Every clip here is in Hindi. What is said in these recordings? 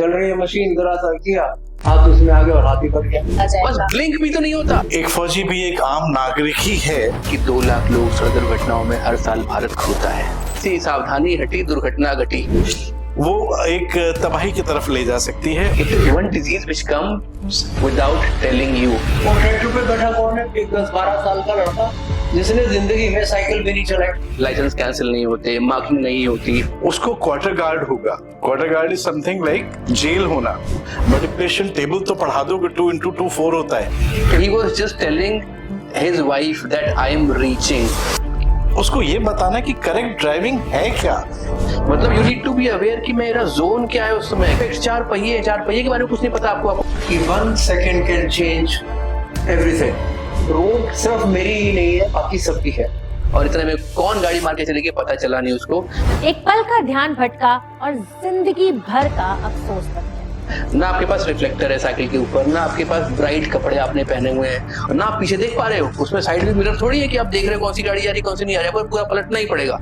चल रही है मशीन, जरा सा किया, हाथ उसमें आगे और हाथ ही कट गया। बस ब्लिंक भी तो नहीं होता। एक फौजी भी एक आम नागरिक ही है कि 2 लाख लोग सड़क दुर्घटनाओं में हर साल भारत खोता है। इसी सावधानी हटी दुर्घटना घटी। वो एक तबाही की तरफ ले जा सकती है। It is one disease which comes without telling you. वो ट्रैक्टर पे बैठा कौन है? एक 10-12 साल का लड़का जिसने जिंदगी में साइकिल भी नहीं चलाई। लाइसेंस कैंसिल नहीं होते, मार्किंग नहीं होती। उसको क्वार्टर गार्ड होगा। Quarter guard is something like jail होना। मल्टीप्लिकेशन टेबल तो पढ़ा दो कि 2 into 2 4 होता है। He was just telling his wife that I am reaching. उसको ये बताना कि करेक्ट ड्राइविंग है क्या। मतलब you need to be aware कि मेरा जोन क्या है उस समय। 4 पहिए के बारे में कुछ नहीं पता आपको। कि 1 second can change everything. Road सिर्फ मेरी ही नहीं है, बाकी सबकी है। और इतने में कौन गाड़ी मार के चले गए पता चला नहीं उसको। एक पल का ध्यान भटका और जिंदगी भर का अफसोस बन गया। ना आपके पास रिफ्लेक्टर है साइकिल के ऊपर, ना आपके पास ब्राइट कपड़े आपने पहने हुए हैं, और ना आप पीछे देख पा रहे हो। उसमें साइड में मिरर थोड़ी है कि आप देख रहे हो कौन सी गाड़ी आ रही कौन सी नहीं आ रही, पूरा पलटना ही पड़ेगा।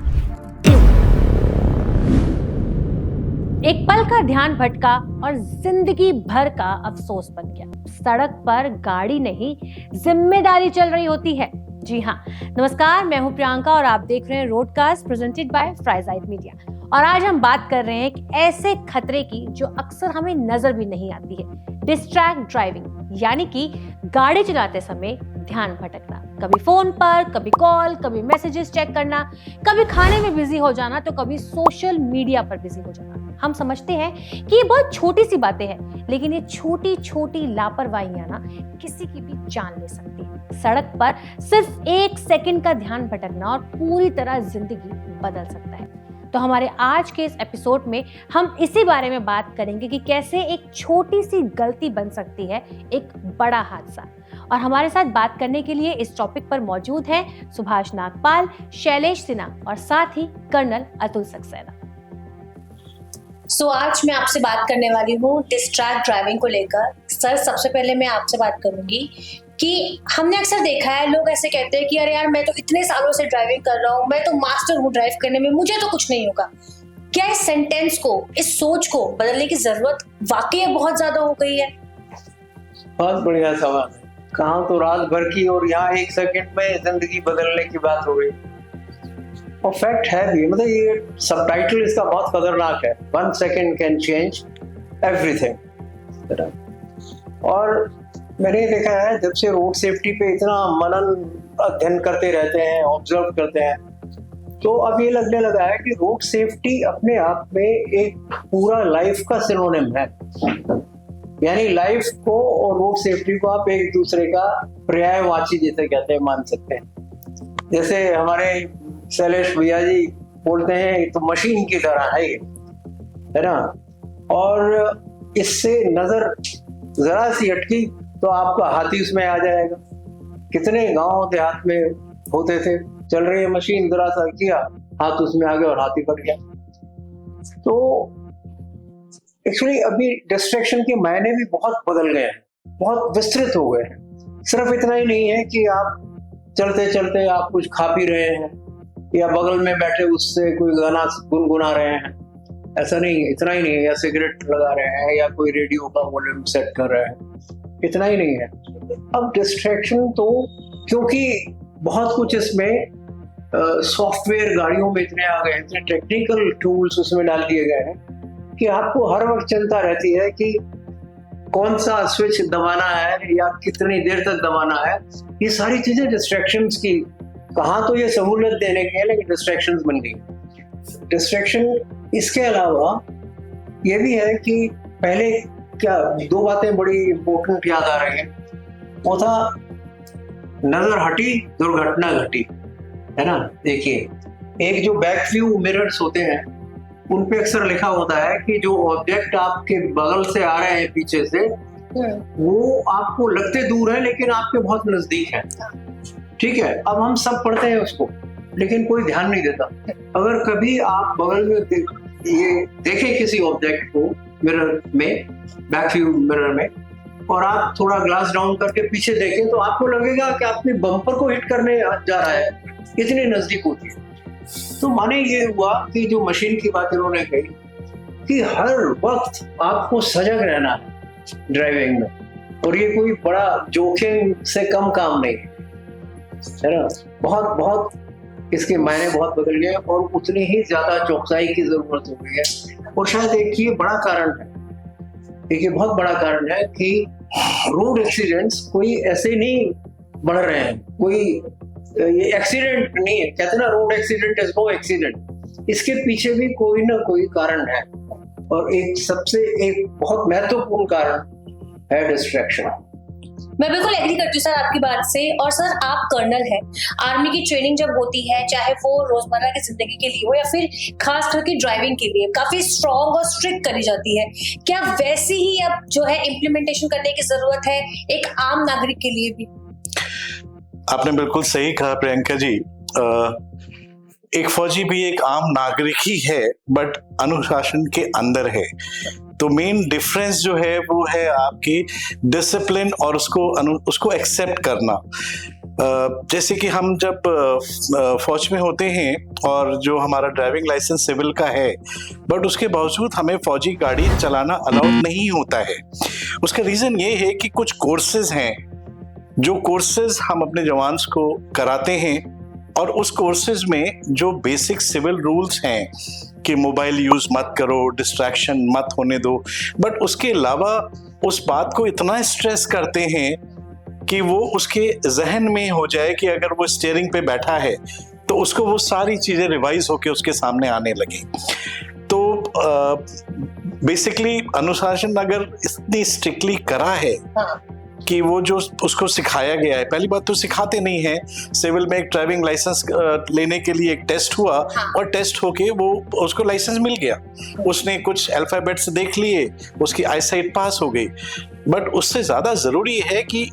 एक पल का ध्यान भटका और जिंदगी भर का अफसोस बन गया। सड़क पर गाड़ी नहीं, जिम्मेदारी चल रही होती है। जी हाँ, नमस्कार, मैं हूं प्रियंका और आप देख रहे हैं रोडकास्ट प्रेजेंटेड बाय फ्राइजाइट मीडिया। और आज हम बात कर रहे हैं कि ऐसे खतरे की जो अक्सर हमें नजर भी नहीं आती है। डिस्ट्रैक्ट ड्राइविंग, यानी कि गाड़ी चलाते समय ध्यान भटकना। कभी फोन पर, कभी कॉल, कभी मैसेजेस चेक करना, कभी खाने में बिजी हो जाना, तो कभी सोशल मीडिया पर बिजी हो जाना। हम समझते हैं कि ये बहुत छोटी सी बातें हैं, लेकिन ये छोटी छोटी लापरवाहियां ना किसी की भी जान ले सकती है। सड़क पर सिर्फ 1 सेकंड का ध्यान भटकना और पूरी तरह जिंदगी बदल सकता है। तो हमारे आज के इस एपिसोड में हम इसी बारे में बात करेंगे कि कैसे एक छोटी सी गलती बन सकती है एक बड़ा हादसा। और हमारे साथ बात करने के लिए इस टॉपिक पर मौजूद हैं सुभाष नागपाल, शैलेश सिन्हा और साथ ही कर्नल अतुल सक्सेना। आज मैं आपसे बात करने वाली हूँ डिस्ट्रैक्ट ड्राइविंग को लेकर। सर, सबसे पहले मैं आपसे बात करूंगी कि हमने अक्सर देखा है, लोग ऐसे कहते हैं कि अरे यार, मैं तो इतने सालों से ड्राइविंग कर रहा हूँ, मैं तो मास्टर हूँ ड्राइव करने में, मुझे तो कुछ नहीं होगा। क्या इस सेंटेंस को, इस सोच को बदलने की जरूरत वाकई बहुत ज्यादा हो गई है? बहुत बढ़िया सवाल है। कहाँ तो रात भर की और यहाँ 1 सेकंड में जिंदगी बदलने की बात हो गई। और फैक्ट है भी, मतलब ये सबटाइटल इसका बहुत खतरनाक है। 1 सेकंड कैन चेंज एवरीथिंग। और मैंने देखा है, जब से रोड सेफ्टी पे इतना मनन अध्ययन करते रहते हैं, ऑब्जर्व करते हैं, तो अब ये लगने लगा है कि रोड सेफ्टी अपने आप में एक पूरा लाइफ का सिनोनिम है। यानी लाइफ को और रोड सेफ्टी को आप एक दूसरे का पर्यायवाची जैसे कहते हैं, मान सकते हैं। जैसे हमारे शैलेश भैया जी बोलते हैं, तो मशीन की तरह है ये, है ना। और इससे नजर जरा सी हटकी तो आपका हाथी उसमें आ जाएगा। कितने गांव देहात में होते थे, चल रही है मशीन, जरा सा किया, हाथ उसमें आ गया और हाथी कट गया। तो एक्चुअली अभी डिस्ट्रैक्शन के मायने भी बहुत बदल गए हैं, बहुत विस्तृत हो गए हैं। सिर्फ इतना ही नहीं है कि आप चलते चलते आप कुछ खा पी रहे हैं या बगल में बैठे उससे कोई गाना गुनगुना रहे हैं, ऐसा नहीं है। इतना ही नहीं है, या सिगरेट लगा रहे हैं या कोई रेडियो का वॉल्यूम सेट कर रहे हैं, इतना ही नहीं है। अब डिस्ट्रैक्शन तो, क्योंकि बहुत कुछ इसमें सॉफ्टवेयर गाड़ियों में इतने आ गए हैं, इतने टेक्निकल टूल्स उसमें डाल दिए गए हैं कि आपको हर वक्त चिंता रहती है कि कौन सा स्विच दबाना है या कितनी देर तक दबाना है। ये सारी चीजें डिस्ट्रैक्शंस की, कहाँ तो ये सहूलियत देने की है, लेकिन डिस्ट्रैक्शंस बन गई। डिस्ट्रैक्शन इसके अलावा ये भी है कि पहले क्या 2 बातें बड़ी इंपॉर्टेंट याद आ रही हैं। वो था नजर हटी दुर्घटना घटी, है ना। देखिए, एक जो बैक व्यू मिरर्स होते हैं उन पे अक्सर लिखा होता है कि जो ऑब्जेक्ट आपके बगल से आ रहे हैं पीछे से, वो आपको लगते दूर है लेकिन आपके बहुत नजदीक है। ठीक है, अब हम सब पढ़ते हैं उसको, लेकिन कोई ध्यान नहीं देता। अगर कभी आप बगल में ये देखें किसी ऑब्जेक्ट को मिरर में, बैक व्यू मिरर में, और आप थोड़ा ग्लास डाउन करके पीछे देखें, तो आपको लगेगा कि अपने बम्पर को हिट करने जा रहा है, इतनी नजदीक होती है। तो माने ये हुआ कि जो मशीन की बात इन्होंने कही कि हर वक्त आपको सजग रहना है ड्राइविंग में, और ये कोई बड़ा जोखिम से कम काम नहीं है ना। बहुत बहुत इसके मायने बहुत बदल गए और उतनी ही ज्यादा चौकसाई की जरूरत हो गई है। और शायद एक ये बड़ा कारण है, एक ये बहुत बड़ा कारण है कि रोड एक्सीडेंट्स कोई ऐसे नहीं बढ़ रहे हैं, कोई ये एक्सीडेंट नहीं है, कहते हैं ना road accident is no accident, इसके पीछे भी कोई ना कोई कारण है। और एक बहुत महत्वपूर्ण कारण है डिस्ट्रैक्शन। मैं बिल्कुल एग्री करती हूँ सर आपकी बात से। और सर आप कर्नल हैं, आर्मी की ट्रेनिंग जब होती है, चाहे वो रोजमर्रा की जिंदगी के लिए हो या फिर खास करके ड्राइविंग के लिए, काफी स्ट्रॉन्ग और स्ट्रिक्ट करी जाती है। क्या वैसी ही अब जो है इम्प्लीमेंटेशन करने की जरूरत है एक आम नागरिक के लिए भी? आपने बिल्कुल सही कहा प्रियंका जी। एक फौजी भी एक आम नागरिक ही है, बट अनुशासन के अंदर है। तो मेन डिफरेंस जो है वो है आपकी डिसिप्लिन और उसको एक्सेप्ट करना। जैसे कि हम जब फौज में होते हैं और जो हमारा ड्राइविंग लाइसेंस सिविल का है, बट उसके बावजूद हमें फौजी गाड़ी चलाना अलाउड नहीं होता है। उसका रीजन ये है कि कुछ कोर्सेज हैं, जो कोर्सेज हम अपने जवान्स को कराते हैं, और उस कोर्सेज में जो बेसिक सिविल रूल्स हैं कि मोबाइल यूज मत करो, डिस्ट्रैक्शन मत होने दो, बट उसके अलावा उस बात को इतना स्ट्रेस करते हैं कि वो उसके जहन में हो जाए कि अगर वो स्टीयरिंग पे बैठा है तो उसको वो सारी चीजें रिवाइज होके उसके सामने आने लगे। तो बेसिकली अनुशासन अगर इतनी स्ट्रिक्टली करा है कि वो जो उसको सिखाया गया है, पहली बात तो सिखाते नहीं है। सिविल में एक ड्राइविंग लाइसेंस लेने के लिए एक टेस्ट हुआ और टेस्ट होके वो उसको लाइसेंस मिल गया, उसने कुछ अल्फाबेट्स देख लिए, उसकी आईसाइट पास हो गई। बट उससे ज्यादा जरूरी है कि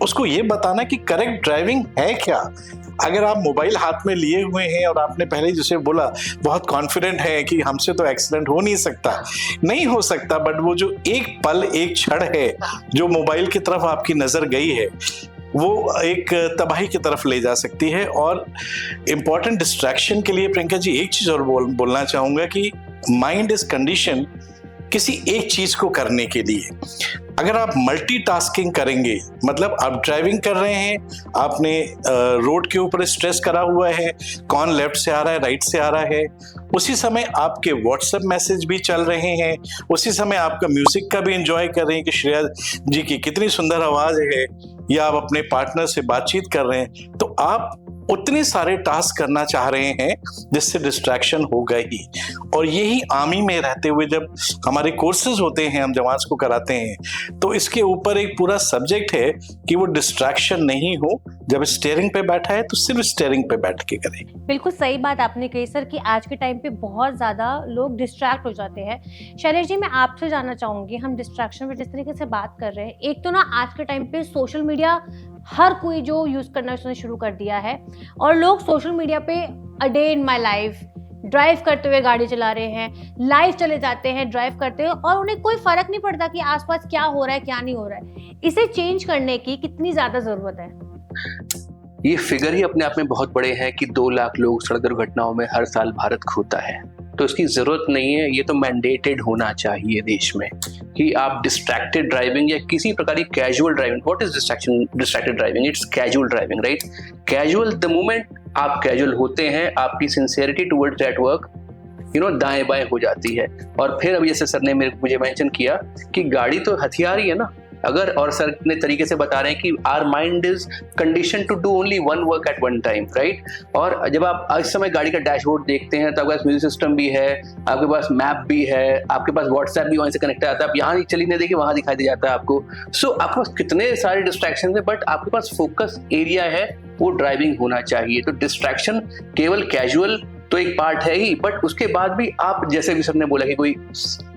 उसको ये बताना कि करेक्ट ड्राइविंग है क्या। अगर आप मोबाइल हाथ में लिए हुए हैं और आपने पहले जैसे बोला बहुत कॉन्फिडेंट है कि हमसे तो एक्सीडेंट हो नहीं सकता, नहीं हो सकता, बट वो जो एक पल, एक क्षण है जो मोबाइल की तरफ आपकी नजर गई है, वो एक तबाही की तरफ ले जा सकती है। और इम्पॉर्टेंट डिस्ट्रैक्शन के लिए प्रियंका जी एक चीज और बोलना चाहूंगा कि माइंड इज कंडीशन किसी एक चीज को करने के लिए। अगर आप मल्टीटास्किंग करेंगे, मतलब आप ड्राइविंग कर रहे हैं, आपने रोड के ऊपर स्ट्रेस करा हुआ है, कौन लेफ्ट से आ रहा है, राइट से आ रहा है, उसी समय आपके व्हाट्सएप मैसेज भी चल रहे हैं, उसी समय आपका म्यूजिक का भी एंजॉय कर रहे हैं कि श्रेया जी की कितनी सुंदर आवाज है, या आप अपने पार्टनर से बातचीत कर रहे हैं, तो आप उतने सारे टास्क करना चाह रहे हैं जिससे डिस्ट्रैक्शन होगा ही। और यही आर्मी में रहते हुए जब हमारे कोर्सेज होते हैं, हम जवान्स को कराते हैं, तो इसके ऊपर एक पूरा सब्जेक्ट है कि वो डिस्ट्रैक्शन नहीं हो। जब स्टीयरिंग पे बैठा है तो सिर्फ स्टीयरिंग पे बैठ के करें। बिल्कुल सही बात आपने कही सर कि आज के टाइम पे बहुत ज्यादा लोग डिस्ट्रैक्ट हो जाते हैं। शैलेश जी, मैं आपसे जानना चाहूंगी, हम डिस्ट्रैक्शन पे जिस तरीके से बात कर रहे हैं, एक तो ना आज के टाइम पे सोशल मीडिया हर कोई जो यूज करना उसने शुरू कर दिया है, और लोग सोशल मीडिया पे a day in my life, drive करते हुए गाड़ी चला रहे हैं, लाइव चले जाते हैं ड्राइव करते हुए, और उन्हें कोई फर्क नहीं पड़ता कि आसपास क्या हो रहा है क्या नहीं हो रहा है। इसे चेंज करने की कितनी ज्यादा जरूरत है? ये फिगर ही अपने आप में बहुत बड़े हैं कि 2 लाख लोग सड़क दुर्घटनाओं में हर साल भारत खोता है। तो इसकी जरूरत नहीं है, ये तो मैंडेटेड होना चाहिए देश में कि आप डिस्ट्रैक्टेड ड्राइविंग या किसी प्रकार की casual driving, what is distracted driving? It's casual driving, right? Casual, the moment आप कैजुअल होते हैं, आपकी सिंसियरिटी टुवर्ड्स दैट वर्क दाएं बाएं हो जाती है। और फिर अभी जैसे सर ने मुझे मेंशन किया कि गाड़ी तो हथियार ही है ना, अगर, और सर ने तरीके से बता रहे हैं कि our mind is condition to do only one work at one time, right? और जब आप इस समय गाड़ी का डैशबोर्ड देखते हैं तो आपके पास म्यूजिक सिस्टम भी है, आपके पास मैप भी है, आपके पास व्हाट्सएप भी वहीं से कनेक्ट आता है, आप यहाँ चली नहीं देखिए वहां दिखाई दे जाता है आपको। सो आपके पास कितने सारे डिस्ट्रैक्शन है, बट आपके पास फोकस एरिया है, वो ड्राइविंग होना चाहिए। तो डिस्ट्रैक्शन केवल कैजुअल तो एक पार्ट है ही, बट उसके बाद भी आप, जैसे भी सर ने बोला कि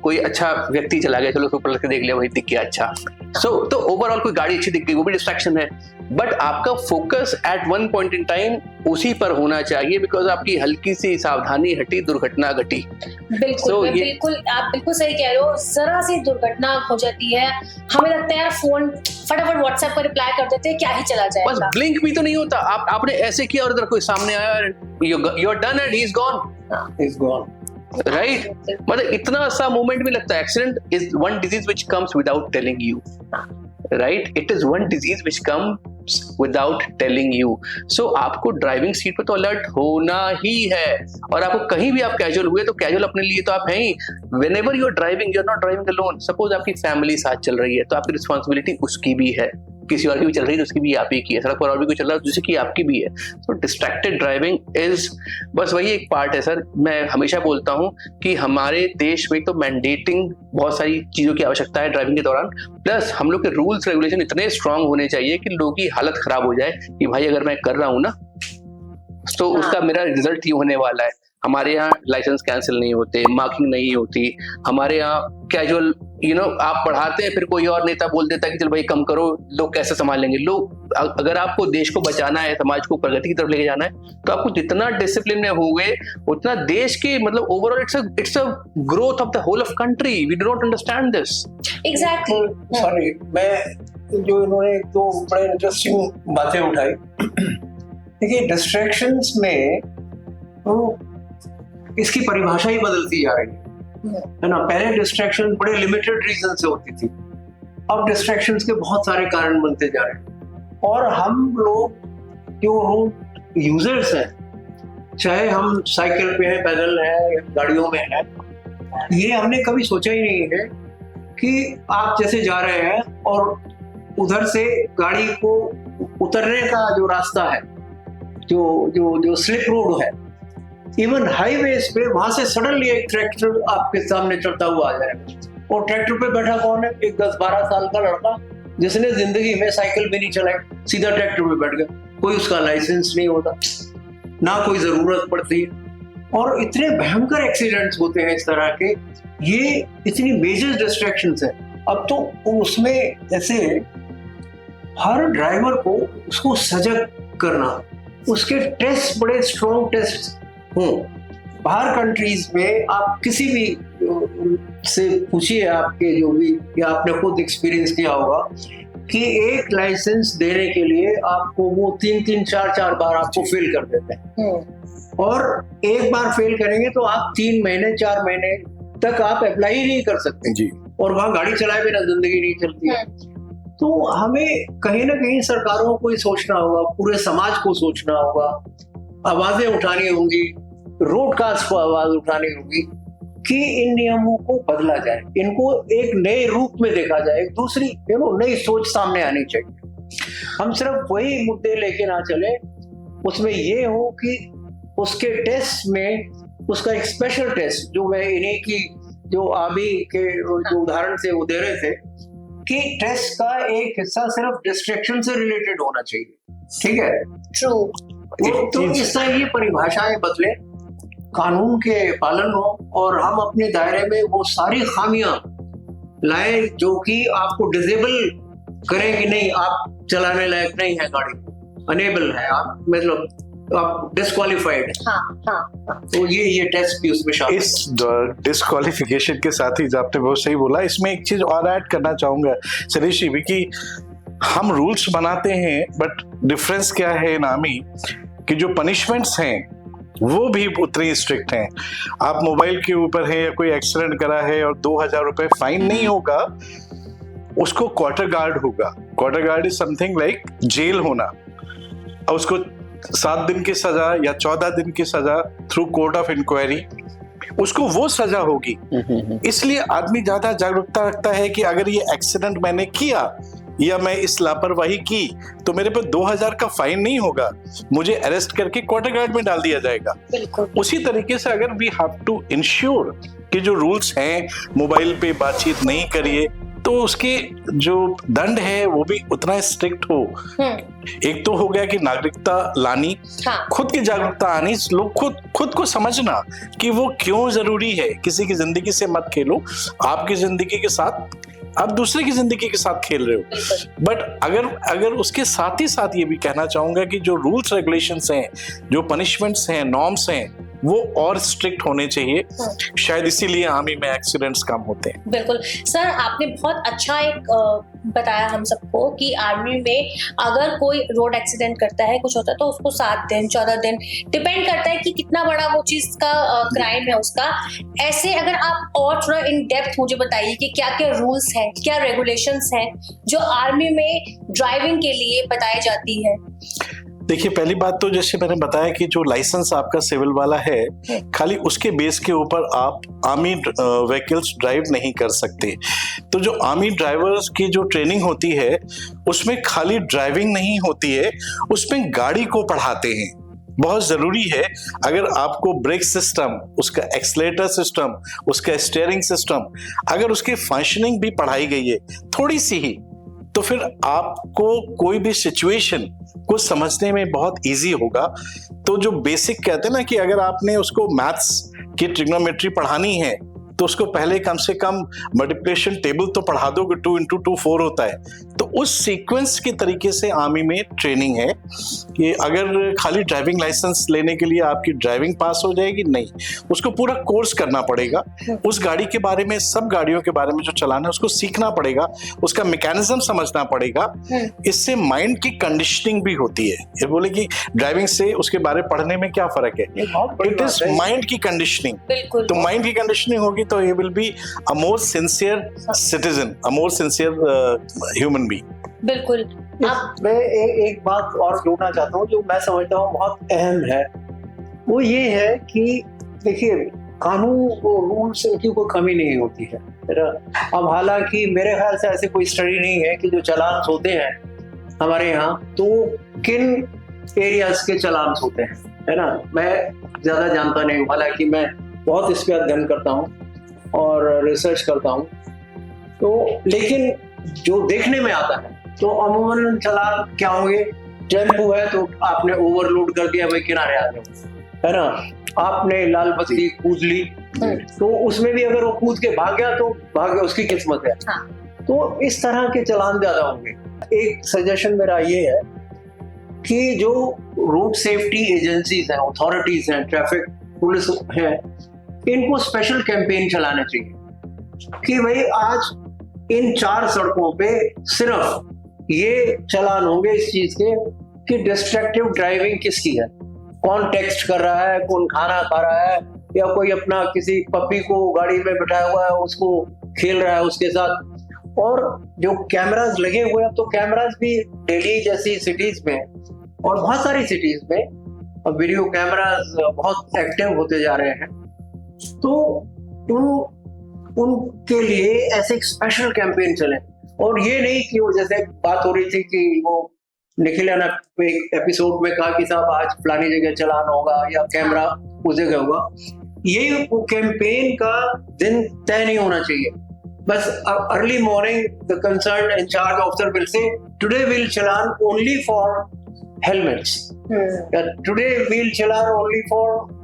कोई अच्छा व्यक्ति चला गया, चलो उसको पलट के देख लिया, वही दिख गया अच्छा, तो ओवरऑल कोई गाड़ी अच्छी दिख गई, वो भी डिस्ट्रैक्शन है। बट आपका focus at one point in time उसी पर होना चाहिए, बिकॉज आपकी हल्की सी सावधानी हटी, दुर्घटना घटी। बिल्कुल बिल्कुल, आप बिल्कुल सही कह रहे हो। जरा सी दुर्घटना हो जाती है, हमें लगता है यार फोन फटाफट व्हाट्सएप पर रिप्लाई कर देते हैं, क्या ही चला जाएगा, बस ब्लिंक भी तो नहीं होता, आपने ऐसे किया और इधर कोई सामने आया, you're done and he's gone. Right मतलब इतना सा मोमेंट भी लगता है. Accident is one disease which comes without telling you, right. It is one disease which comes without telling you. So आपको ड्राइविंग सीट पे तो अलर्ट होना ही है. और आपको कहीं भी आप कैजुअल हुए तो कैजुअल अपने लिए तो आप हैं ही. Whenever you are driving, you are not driving alone. Suppose आपकी फैमिली साथ चल रही है तो आपकी रिस्पॉन्सिबिलिटी उसकी भी है. किसी और की भी चल रही है तो उसकी भी आप ही की है. सड़क पर और भी कोई चल रहा है तो उसकी आपकी भी है. तो डिस्ट्रैक्टेड ड्राइविंग इज बस वही एक पार्ट है सर. मैं हमेशा बोलता हूँ कि हमारे देश में तो मैंडेटिंग बहुत सारी चीजों की आवश्यकता है ड्राइविंग के दौरान. प्लस हम लोग के रूल्स रेगुलेशन इतने स्ट्रांग होने चाहिए कि लोगों की हालत खराब हो जाए कि भाई अगर मैं कर रहा हूँ ना तो उसका मेरा रिजल्ट ये होने वाला है. हमारे यहाँ लाइसेंस कैंसिल नहीं होते, मार्किंग नहीं होती. हमारे यहाँ कैजुअल आप पढ़ाते हैं फिर कोई और नेता बोल देता है कि चल भाई कम करो, लोग कैसे संभालेंगे. लोग अगर आपको देश को बचाना है, समाज को प्रगति की तरफ लेके जाना है तो आपको जितना डिसिप्लिन में होंगे उतना देश के मतलब overall it's a growth of the whole of country. We do not understand this. Exactly. Sorry, मैं जो इन्होंने दो बड़े इंटरेस्टिंग बातें उठाई. देखिए, डिस्ट्रैक्शंस में तो इसकी परिभाषा ही बदलती जा रही है ना. पहले डिस्ट्रैक्शन बड़े लिमिटेड रीजन से होती थी, अब डिस्ट्रैक्शंस के बहुत सारे कारण बनते जा रहे हैं. और हम लोग जो यूजर्स हैं, चाहे हम साइकिल पे हैं, पैदल हैं, गाड़ियों में हैं, ये हमने कभी सोचा ही नहीं है कि आप जैसे जा रहे हैं और उधर से गाड़ी को उतरने का जो रास्ता है, जो स्लिप रोड है, इवन हाईवेज पे वहां से सडनली एक ट्रैक्टर आपके सामने चलता हुआ आ जाएगा. और ट्रैक्टर पे बैठा कौन है? एक 10-12 साल का लड़का जिसने जिंदगी में साइकिल भी नहीं चलाई, सीधा ट्रैक्टर पे बैठ गया. कोई उसका लाइसेंस नहीं होता, ना कोई जरूरत पड़ती है. और इतने भयंकर एक्सीडेंट्स होते हैं इस तरह के. ये इतनी मेजर डिस्ट्रैक्शंस है. अब तो उसमें जैसे हर ड्राइवर को उसको सजग करना, उसके टेस्ट बड़े स्ट्रॉन्ग टेस्ट हों. बाहर कंट्रीज में आप किसी भी से पूछिए, आपके जो भी, या आपने खुद एक्सपीरियंस किया होगा कि एक लाइसेंस देने के लिए आपको वो 3-3, 4-4 बार आपको फेल कर देते हैं. और एक बार फेल करेंगे तो आप 3 महीने 4 महीने तक आप अप्लाई ही नहीं कर सकते जी. और वहां गाड़ी चलाए बिना जिंदगी नहीं चलती है. तो हमें कहीं ना कहीं सरकारों को ही सोचना होगा, पूरे समाज को सोचना होगा, आवाजें उठानी होंगी, ब्रॉडकास्ट को आवाज उठानी होगी कि इन नियमों को बदला जाए, इनको एक नए रूप में देखा जाए, एक दूसरी नई सोच सामने आनी चाहिए. हम सिर्फ वही मुद्दे लेके ना चले, उसमें ये हो कि उसके टेस्ट में उसका एक स्पेशल टेस्ट, जो मैं इन्हीं की जो अभी के जो उदाहरण से वो दे रहे थे, कि टेस्ट का एक हिस्सा सिर्फ डिस्ट्रैक्शन से रिलेटेड होना चाहिए. ठीक है, ट्रू. तो इस तरह ये परिभाषाएं बदले, कानून के पालन हो और हम अपने दायरे में वो सारी खामियां लाएं जो कि आपको डिसेबल करें कि नहीं, आप चलाने लायक नहीं है गाड़ी, अनेबल है आप, मतलब आप डिस्क्वालिफाइड है. हाँ. तो ये टेस्ट भी उसमें शामिल. इस डिस्क्वालिफिकेशन के साथ ही आपने बहुत सही बोला. इसमें एक चीज और ऐड करना चाहूंगा शैलेश जी भी, कि हम रूल्स बनाते हैं बट डिफरेंस क्या है नामी, कि जो पनिशमेंट्स हैं वो भी उतनी स्ट्रिक्ट हैं. आप मोबाइल के ऊपर है या कोई एक्सीडेंट करा है और 2000 रुपए फाइन नहीं होगा, उसको क्वार्टर गार्ड होगा. Quarter guard is something like jail होना, और उसको 7 दिन की सजा या 14 दिन की सजा थ्रू कोर्ट ऑफ इंक्वायरी, उसको वो सजा होगी. इसलिए आदमी ज्यादा जागरूकता रखता है कि अगर ये एक्सीडेंट मैंने किया या मैं इस लापरवाही की तो मेरे पर 2000 का फाइन नहीं होगा, मुझे अरेस्ट करके क्वार्टर गार्ड में डाल दिया जाएगा. उसी तरीके से अगर वी हैव टू इंश्योर कि जो रूल्स हैं, मोबाइल पे बातचीत नहीं करिए, तो उसके जो दंड है वो भी उतना स्ट्रिक्ट हो. एक तो हो गया कि नागरिकता लानी, खुद की जागरूकता आनी, लोग खुद को समझना कि वो क्यों जरूरी है. किसी की जिंदगी से मत खेलो, आपकी जिंदगी के साथ आप दूसरे की जिंदगी के साथ खेल रहे हो. बट अगर उसके साथ ही साथ ये भी कहना चाहूंगा कि जो रूल्स रेगुलेशंस हैं, जो पनिशमेंट्स हैं, नॉर्म्स हैं, वो और स्ट्रिक्ट होने चाहिए। शायद इसीलिए आर्मी में एक्सीडेंट्स कम होते हैं। बिल्कुल सर, आपने बहुत अच्छा एक बताया हम सबको कि आर्मी में अगर कोई रोड एक्सीडेंट करता है, कुछ होता है, तो उसको 7 दिन 14 दिन डिपेंड करता है कि कितना बड़ा वो चीज का क्राइम है उसका। ऐसे अगर आप और थोड़ा इन डेप्थ मुझे बताइए कि क्या क्या रूल्स हैं, क्या रेगुलेशंस हैं जो आर्मी में ड्राइविंग के लिए बताई जाती है। देखिए, पहली बात तो जैसे मैंने बताया कि जो लाइसेंस आपका सिविल वाला है, खाली उसके बेस के ऊपर आप आर्मी व्हीकल्स ड्राइव नहीं कर सकते। तो जो आर्मी ड्राइवर्स की जो ट्रेनिंग होती है उसमें खाली ड्राइविंग नहीं होती है, उसमें गाड़ी को पढ़ाते हैं। बहुत जरूरी है, अगर आपको ब्रेक सिस्टम, उसका एक्सीलरेटर सिस्टम, उसका स्टीयरिंग सिस्टम, अगर उसकी फंक्शनिंग भी पढ़ाई गई है थोड़ी सी ही, तो फिर आपको कोई भी सिचुएशन को समझने में बहुत इजी होगा। तो जो बेसिक कहते हैं ना कि अगर आपने उसको मैथ्स की ट्रिग्नोमेट्री पढ़ानी है तो उसको पहले कम से कम मल्टीप्लिकेशन टेबल तो पढ़ा दोगे, 2 × 2 4 होता है। तो उस सीक्वेंस के तरीके से आर्मी में ट्रेनिंग है कि अगर खाली ड्राइविंग लाइसेंस लेने के लिए आपकी ड्राइविंग पास हो जाएगी, नहीं, उसको पूरा कोर्स करना पड़ेगा। उस गाड़ी के बारे में, सब गाड़ियों के बारे में जो चलाना है उसको सीखना पड़ेगा, उसका मैकेनिज्म समझना पड़ेगा। इससे माइंड की कंडीशनिंग भी होती है। ये बोले कि ड्राइविंग से उसके बारे पढ़ने में क्या फर्क है, इट इज माइंड की कंडीशनिंग। तो माइंड की कंडीशनिंग होगी तो he will be a more sincere citizen, a more sincere human being. बिल्कुल। मैं एक बात और जोड़ना चाहता हूँ जो मैं समझता हूँ बहुत अहम है। वो ये है कि देखिए, कानून और रूल्स की कोई कमी नहीं होती है। अब हालांकि मेरे ख्याल से ऐसे कोई स्टडी नहीं है कि जो चालान होते हैं हमारे यहाँ, तो किन एरियाज के चालान होते हैं, है ना। मैं ज्यादा जानता नहीं हूँ, हालांकि मैं बहुत इस पर अध्ययन करता हूँ और रिसर्च करता हूँ। तो लेकिन जो देखने में आता है तो अमूमन चालान क्या होंगे, टेम्पो है तो आपने ओवरलोड कर दिया, भाई किनारे आ जाओ, है ना। आपने लाल बत्ती कूद ली तो उसमें भी अगर वो कूद के भाग गया तो भाग गया, उसकी किस्मत है। हाँ। तो इस तरह के चालान ज्यादा होंगे। एक सजेशन मेरा ये है कि जो रोड सेफ्टी एजेंसीज हैं, अथॉरिटीज हैं, ट्रैफिक पुलिस है, इनको स्पेशल कैंपेन चलाने चाहिए कि भाई आज इन 4 सड़कों पे सिर्फ ये चालान होंगे इस चीज के कि डिस्ट्रक्टिव ड्राइविंग किसकी है, कौन टेक्स्ट कर रहा है, कौन खाना खा रहा है, या कोई अपना किसी पपी को गाड़ी में बिठाया हुआ है उसको खेल रहा है उसके साथ। और जो कैमरास लगे हुए हैं, तो कैमरास भी दिल्ली जैसी सिटीज में और बहुत सारी सिटीज में अब वीडियो कैमरास बहुत एक्टिव होते जा रहे हैं। तो उनके लिए ऐसे एक स्पेशल कैंपेन चले। और ये नहीं कि वो जैसे बात हो रही थी कि वो निखिला ने एक एपिसोड में कहा कि साहब आज फलानी जगह चलान होगा या कैमरा उस जगह होगा। ये कैंपेन का दिन तय नहीं होना चाहिए। बस early morning the concern incharge officer will say today will challan only for helmets, today will challan only for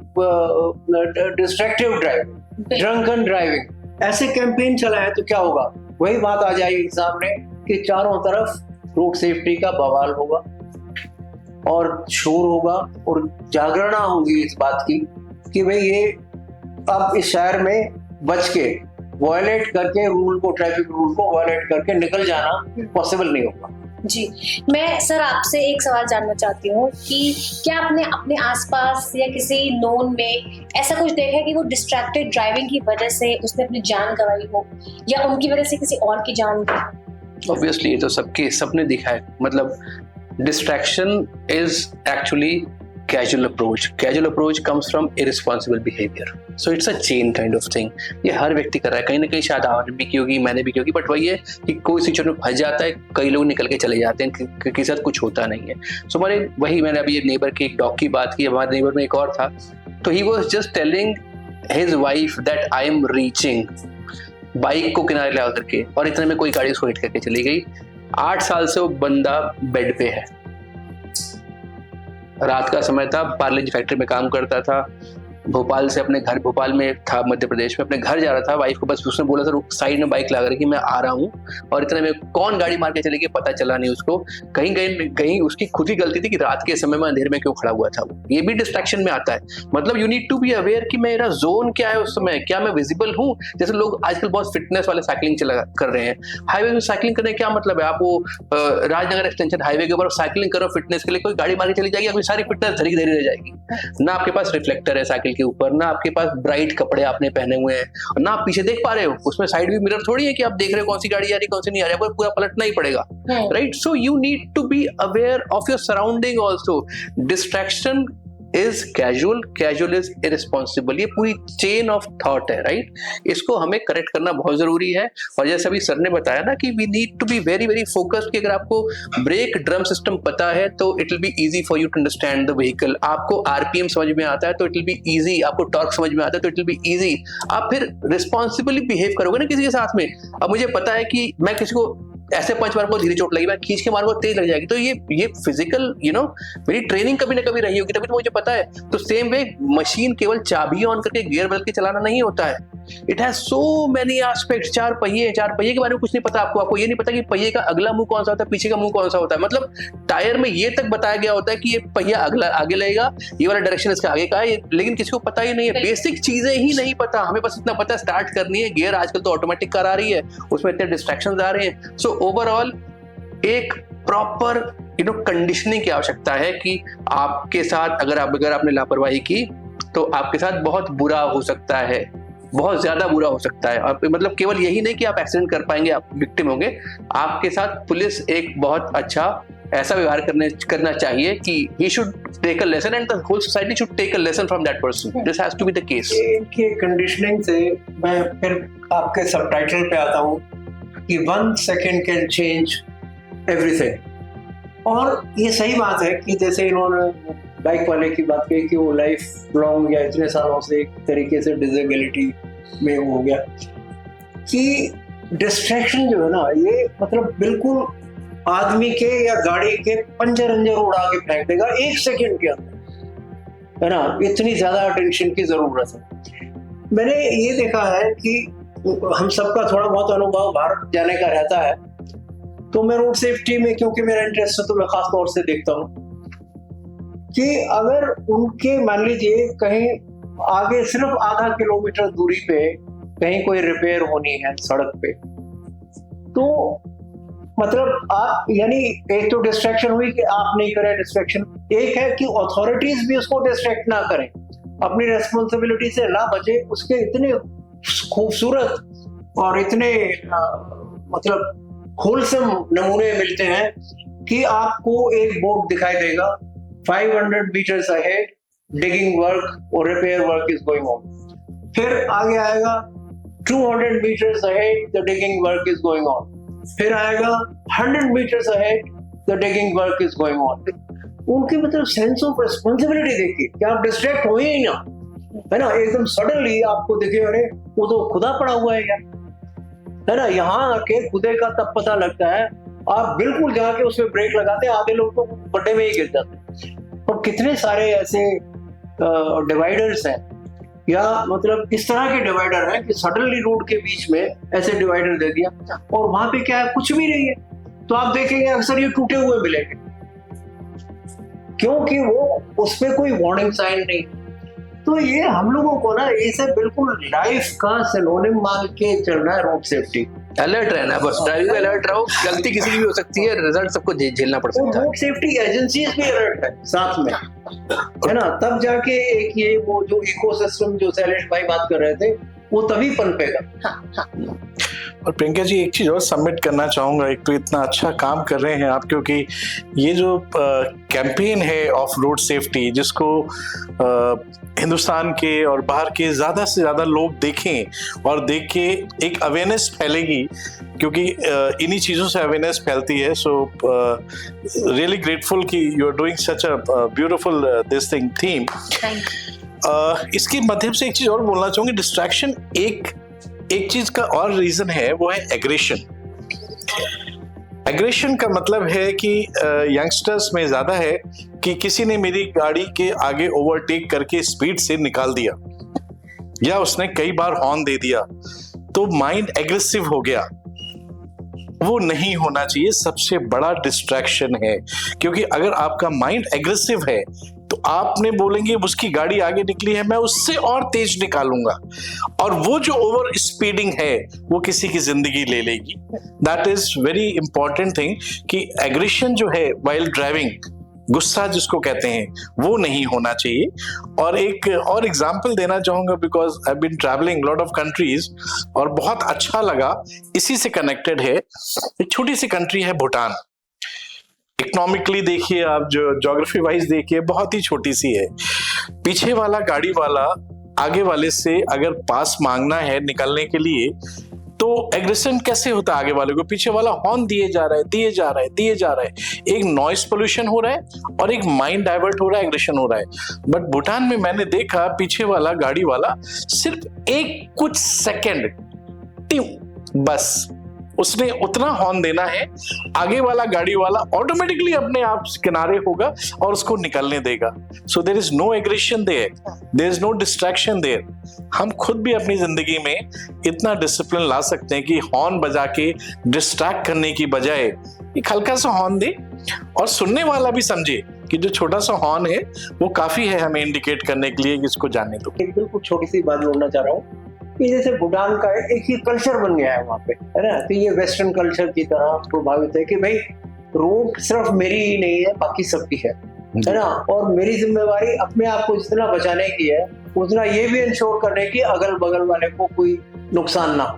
destructive driving, drunken driving. ऐसे कैंपेन चलाए तो क्या होगा, वही बात आ जाएगी सामने कि चारों तरफ रोड सेफ्टी का बवाल होगा और शोर होगा और जागरणा होगी इस बात की कि भाई ये अब इस शहर में बच के वायलेट करके रूल को, ट्रैफिक रूल को वायलेट करके निकल जाना पॉसिबल नहीं होगा। जी, मैं सर आपसे एक सवाल जानना चाहती हूँ कि क्या आपने अपने आसपास या किसी नोन में ऐसा कुछ देखा है कि वो डिस्ट्रैक्टेड ड्राइविंग की वजह से उसने अपनी जान गंवाई हो या उनकी वजह से किसी और की जान गई? ऑब्वियसली ये तो सबने दिखा है। मतलब distraction is actually casual approach comes from irresponsible behavior, so it's a chain kind of thing। ये हर व्यक्ति कर रहा है, कहीं ना कहीं शायद आपने भी की होगी, मैंने भी की होगी, बट वही है कि कोई सिचुएशन में फंस जाता है, कई लोग निकल के चले जाते हैं, किसी साथ कुछ होता नहीं है। सो हमारे वही, मैंने अभी ये नेबर की एक डॉग की बात की, हमारे नेबर में एक और था, तो he was just telling his wife that I am reaching, bike को किनारे लगा करके, और इतने में कोई गाड़ी उसको हिट करके चली गई। 8 साल से वो बंदा बेड पे है। रात का समय था, पार्ले जी फैक्ट्री में काम करता था, भोपाल से अपने घर, भोपाल में था मध्य प्रदेश में, अपने घर जा रहा था, वाइफ को बस उसने बोला था साइड में बाइक लगा रही कि मैं आ रहा हूँ, और इतने में कौन गाड़ी मार के चले गई पता चला नहीं उसको। कहीं उसकी खुद ही गलती थी कि रात के समय में अंधेरे में क्यों खड़ा हुआ था वो। ये भी डिस्ट्रैक्शन में आता है। मतलब you need to be aware कि मेरा जोन क्या है उस समय, क्या मैं विजिबल हूँ। जैसे लोग आजकल बहुत फिटनेस वाले साइकिलिंग कर रहे हैं, हाईवे में साइकिलिंग करने क्या मतलब है, आप वो राजनगर एक्सटेंशन हाईवे के ऊपर साइकिलिंग करो फिटनेस के लिए, कोई गाड़ी मार के चली जाएगी, आपकी सारी फिटनेस धरी धरी रह जाएगी। ना आपके पास रिफ्लेक्टर है साइकिल के ऊपर, ना आपके पास ब्राइट कपड़े आपने पहने हुए हैं, और ना आप पीछे देख पा रहे हो। उसमें साइड व्यू मिरर थोड़ी है कि आप देख रहे हो कौन सी गाड़ी आ रही कौन सी नहीं आ रही, आपको पूरा पलटना ही पड़ेगा, right. So you need to be aware of your surrounding also. Distraction is casual, casual is irresponsible, ये पूरी चेन ऑफ थॉट है, राइट। इसको हमें करेक्ट करना बहुत जरूरी है। और जैसे अभी सर ने बताया ना कि we need to be very very focused, कि अगर आपको ब्रेक ड्रम सिस्टम पता है तो it will be easy for you to understand the vehicle. आपको आरपीएम समझ में आता है तो इट विल बी इजी, आपको टॉर्क समझ में आता है तो इट विल बी इजी। आप फिर रिस्पॉन्सिबली बिहेव करोगे ना किसी के साथ में। अब मुझे पता है कि मैं किसी को ऐसे पंच मार को धीरे चोट लगी, मैं खींच के मारूंगा तेज लग जाएगी, तो ये फिजिकल मेरी ट्रेनिंग कभी ना कभी रही होगी, तभी तो मुझे पता है। तो सेम वे मशीन केवल चाबी ऑन करके गियर बदल के चलाना नहीं होता है। It has so many aspect. चार पहिए के बारे में कुछ नहीं पता आपको ये नहीं पता कि पहिए का अगला मुंह कौन सा होता है, पीछे का मुंह कौन सा होता है। मतलब टायर में ये तक बताया गया होता है कि ये पहिया अगला आगे लगेगा, ये वाला डायरेक्शन इसका आगे का है, लेकिन किसी को पता ही नहीं है, बेसिक चीजें ही नहीं पता। हमें बस इतना पता है स्टार्ट करनी है, गियर आजकल तो ऑटोमेटिक कार आ रही है, उसमें इतने डिस्ट्रैक्शंस आ रहे हैं। सो ओवरऑल एक प्रॉपर कंडीशनिंग की आवश्यकता है कि आपके साथ अगर आपने लापरवाही की तो आपके साथ बहुत बुरा हो सकता है, बहुत ज्यादा बुरा हो सकता है। और मतलब केवल यही नहीं कि आप एक्सीडेंट कर पाएंगे, आप विक्टिम होंगे, आपके साथ पुलिस एक बहुत अच्छा ऐसा व्यवहार करना चाहिए कि he should take a lesson and the whole society should take a lesson from that person. This has to be the case. इनके कंडीशनिंग से मैं फिर आपके सबटाइटल पे आता हूँ कि 1 सेकेंड कैन चेंज एवरीथिंग। और ये सही बात है कि जैसे इन्होंने बाइक वाले की बात कही कि वो लाइफ लॉन्ग या इतने सालों से एक तरीके से डिसेबिलिटी में हो गया, कि डिस्ट्रैक्शन जो है ना, ये मतलब बिल्कुल आदमी के या गाड़ी के पंजर उड़ा के फेंक देगा 1 सेकेंड के अंदर, है ना। इतनी ज्यादा अटेंशन की जरूरत है। मैंने ये देखा है कि हम सबका थोड़ा बहुत अनुभव भारत जाने का रहता है, तो मैं रोड सेफ्टी में क्योंकि मेरा इंटरेस्ट है तो मैं खास तौर से देखता हूँ कि अगर उनके मान लीजिए कहीं आगे सिर्फ आधा किलोमीटर दूरी पे कहीं कोई रिपेयर होनी है सड़क पे, तो मतलब आप यानी एक तो डिस्ट्रैक्शन हुई कि आप नहीं करें डिस्ट्रैक्शन, एक है कि अथॉरिटीज भी उसको डिस्ट्रैक्ट ना करें, अपनी रेस्पॉन्सिबिलिटी से ना बचे। उसके इतने खूबसूरत और इतने मतलब होलसम नमूने मिलते हैं कि आपको एक बोर्ड दिखाई देगा 500 meters ahead digging work or repair work is going on, फिर आगे आएगा 200 meters ahead the digging work is going on, फिर आएगा 100 meters ahead the digging work is going on। उनकी मतलब सेंस ऑफ रिस्पॉन्सिबिलिटी देखिए कि आप डिस्ट्रैक्ट हो ही ना, है ना। एकदम सडनली आपको दिखे अरे वो तो खुदा पड़ा हुआ है यार, है ना। यहाँ आके खुदे का तब पता लगता है, आप बिल्कुल जाके उसमें ब्रेक लगाते हैं, आगे लोग तो गड्ढे में ही गिर जाते हैं। और कितने सारे ऐसे डिवाइडर्स हैं, या मतलब इस तरह के डिवाइडर हैं कि सडनली रोड के बीच में ऐसे डिवाइडर दे दिया, और वहां पे क्या है, कुछ भी नहीं है, तो आप देखेंगे अक्सर ये टूटे हुए मिलेंगे, क्योंकि वो उसमें कोई वार्निंग साइन नहीं। तो ये हम लोगों को ना इसे बिल्कुल लाइफ का सिनोनिम मान के चलना है, रोड सेफ्टी। अलर्ट रहना, बस ड्राइविंग में अलर्ट रहो, गलती किसी की भी हो सकती है, रिजल्ट सबको झेलना पड़ सकता है। रोड सेफ्टी एजेंसीज भी अलर्ट है साथ में, है ना। तब जाके एक ये वो जो इकोसिस्टम जो शैलेश भाई बात कर रहे थे वो तभी पनपेगा। और प्रियंका जी एक चीज और सबमिट करना चाहूंगा, एक तो इतना अच्छा काम कर रहे हैं आप, क्योंकि ये जो कैंपेन है ऑफ रोड सेफ्टी जिसको हिंदुस्तान के और बाहर के ज्यादा से ज्यादा लोग देखें और देख के एक अवेयरनेस फैलेगी, क्योंकि इन्हीं चीजों से अवेयरनेस फैलती है। सो रियली ग्रेटफुल कि you are doing such a beautiful this thing theme. इसके माध्यम से एक चीज और बोलना चाहूंगी, डिस्ट्रैक्शन एक चीज का और रीजन है, वो है एग्रेशन। एग्रेशन का मतलब है कि यंगस्टर्स में ज्यादा है कि किसी ने मेरी गाड़ी के आगे ओवरटेक करके स्पीड से निकाल दिया या उसने कई बार हॉर्न दे दिया तो माइंड एग्रेसिव हो गया। वो नहीं होना चाहिए, सबसे बड़ा डिस्ट्रैक्शन है। क्योंकि अगर आपका माइंड एग्रेसिव है तो आपने बोलेंगे उसकी गाड़ी आगे निकली है, मैं उससे और तेज निकालूंगा, और वो जो ओवर स्पीडिंग है वो किसी की जिंदगी ले लेगी। That is very important thing कि एग्रेशन जो है वाइल ड्राइविंग, गुस्सा जिसको कहते हैं, वो नहीं होना चाहिए। और एक और एग्जांपल देना चाहूंगा because I been travelling lot of countries और बहुत अच्छा लगा, इसी से कनेक्टेड है। एक छोटी सी कंट्री है भूटान। इकोनॉमिकली देखिए आप, जो ज्योग्राफी वाइज देखिए, बहुत ही छोटी सी है। पीछे वाला गाड़ी वाला आगे वाले से अगर पास मांगना है निकलने के लिए तो एग्रेशन कैसे होता है? आगे वाले को पीछे वाला हॉर्न दिए जा रहा है। एक नॉइस पोल्यूशन हो रहा है और एक माइंड डाइवर्ट हो रहा है, एग्रेशन हो रहा है। बट भूटान में मैंने देखा पीछे वाला गाड़ी वाला सिर्फ एक कुछ सेकंड बस उसने उतना हॉर्न देना है, आगे वाला गाड़ी वाला ऑटोमेटिकली अपने आप किनारे होगा और उसको निकलने देगा। So there is no aggression there, there is no distraction there. हम खुद भी अपनी जिंदगी में इतना डिसिप्लिन ला सकते हैं कि हॉर्न बजा के डिस्ट्रैक्ट करने की बजाय एक हल्का सा हॉर्न दे और सुनने वाला भी समझे कि जो छोटा सा हॉर्न है वो काफी है हमें इंडिकेट करने के लिए कि इसको जाने दो। एक बिल्कुल छोटी सी बात बोलना चाह रहा हूँ कि जैसे भूटान का एक ही कल्चर बन गया है वहाँ पे, है ना। तो ये वेस्टर्न कल्चर की तरह प्रभावित है कि भाई रोड सिर्फ मेरी ही नहीं है, बाकी सबकी है ना। और मेरी जिम्मेवारी अपने आप को जितना बचाने की है उतना ये भी इंश्योर करने की अगल बगल वाले को कोई नुकसान ना हो,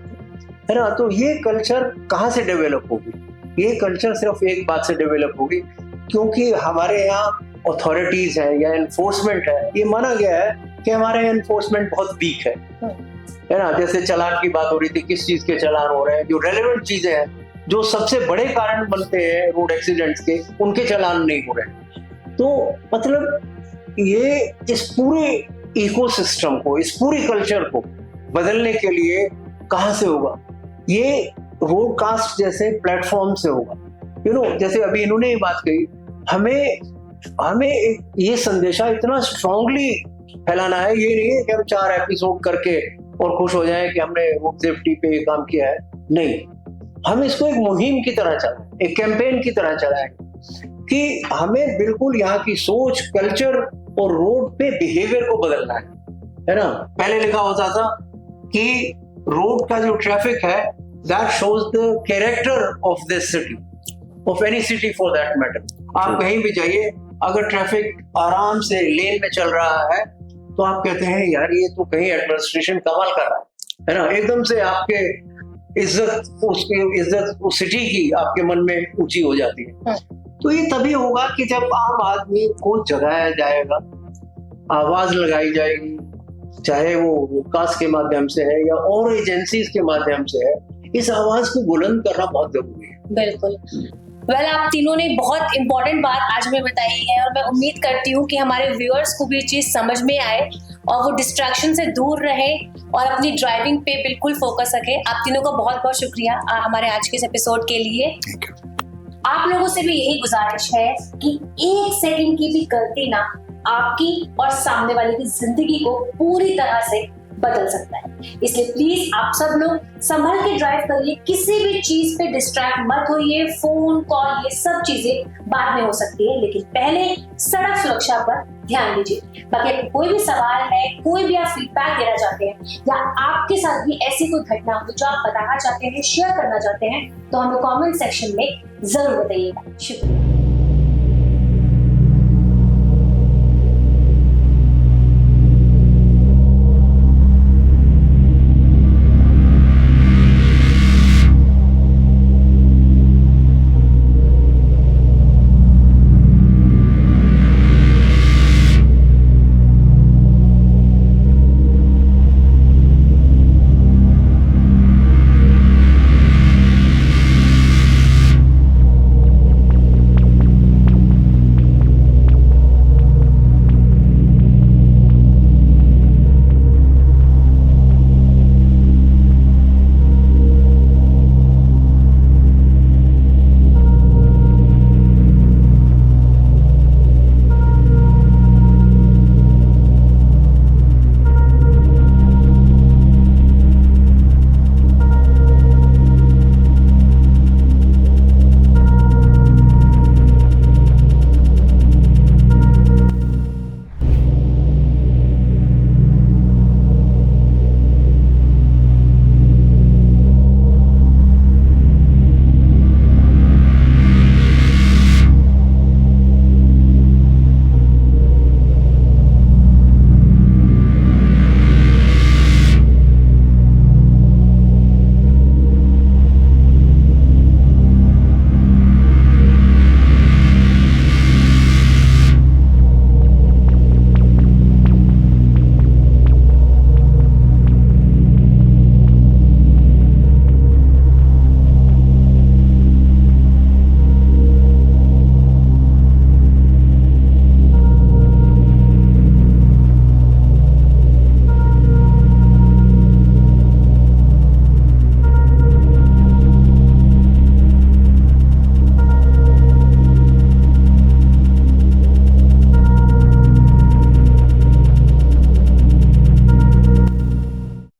है ना। तो ये कल्चर कहाँ से डेवलप होगी? ये कल्चर सिर्फ एक बात से डेवलप होगी, क्योंकि हमारे यहाँ अथॉरिटीज है या एनफोर्समेंट है, ये माना गया है कि हमारे एनफोर्समेंट बहुत वीक है ना। जैसे चालान की बात हो रही थी, किस चीज के चालान हो रहे हैं, जो रेलेवेंट चीजें हैं, जो सबसे बड़े कारण बनते हैं रोड एक्सीडेंट्स के, उनके चालान नहीं हो रहे। तो मतलब ये इस पूरे इकोसिस्टम को, इस पूरी कल्चर को बदलने के लिए कहाँ से होगा? ये रोडकास्ट जैसे प्लेटफॉर्म से होगा। जैसे अभी इन्होंने ये बात कही, हमें ये संदेशा इतना स्ट्रांगली फैलाना है। ये नहीं है कि हम 4 एपिसोड करके और खुश हो जाएं कि हमने रोड सेफ्टी पे ये काम किया है, नहीं। हम इसको एक मुहिम की तरह चलाएं, एक कैंपेन की तरह चलाएं कि हमें बिल्कुल यहाँ की सोच, कल्चर और रोड पे बिहेवियर को बदलना है ना। पहले लिखा होता था कि रोड का जो ट्रैफिक है that shows the character of this city, of any city for that matter. आप कहीं भी जाइए, अगर ट्रैफिक आराम से लेन में चल रहा है तो आप कहते हैं यार ये तो कहीं एडमिनिस्ट्रेशन कमाल कर रहा है ना। एकदम से आपके इज्जत उस सिटी की आपके मन में ऊंची हो जाती है। तो ये तभी होगा कि जब आम आदमी को जगाया जाएगा, आवाज लगाई जाएगी, चाहे वो विकास के माध्यम से है या और एजेंसीज के माध्यम से है। इस आवाज को बुलंद करना बहुत जरूरी है। बिल्कुल। आप तीनों ने बहुत इंपॉर्टेंट बात आज हमें बताई है और मैं उम्मीद करती हूँ कि हमारे व्यूअर्स को भी ये चीज समझ में आए और वो डिस्ट्रैक्शन से दूर रहे और अपनी ड्राइविंग पे बिल्कुल फोकस रखे। आप तीनों का बहुत बहुत शुक्रिया हमारे आज के इस एपिसोड के लिए। आप लोगों से भी यही गुजारिश है कि 1 सेकंड की भी गलती ना आपकी और सामने वाले की जिंदगी को पूरी तरह से बदल सकता है। इसलिए प्लीज आप सब लोग संभल के ड्राइव करिए, किसी भी चीज पे डिस्ट्रैक्ट मत होइए। फोन कॉल ये सब चीजें बाद में हो सकती है, लेकिन पहले सड़क सुरक्षा पर ध्यान दीजिए। बाकी कोई भी सवाल है, कोई भी आप फीडबैक देना चाहते हैं या आपके साथ भी ऐसी कोई घटना हो जो आप बताना चाहते हैं, शेयर करना चाहते हैं, तो हमें कमेंट सेक्शन में जरूर बताइएगा। शुक्रिया।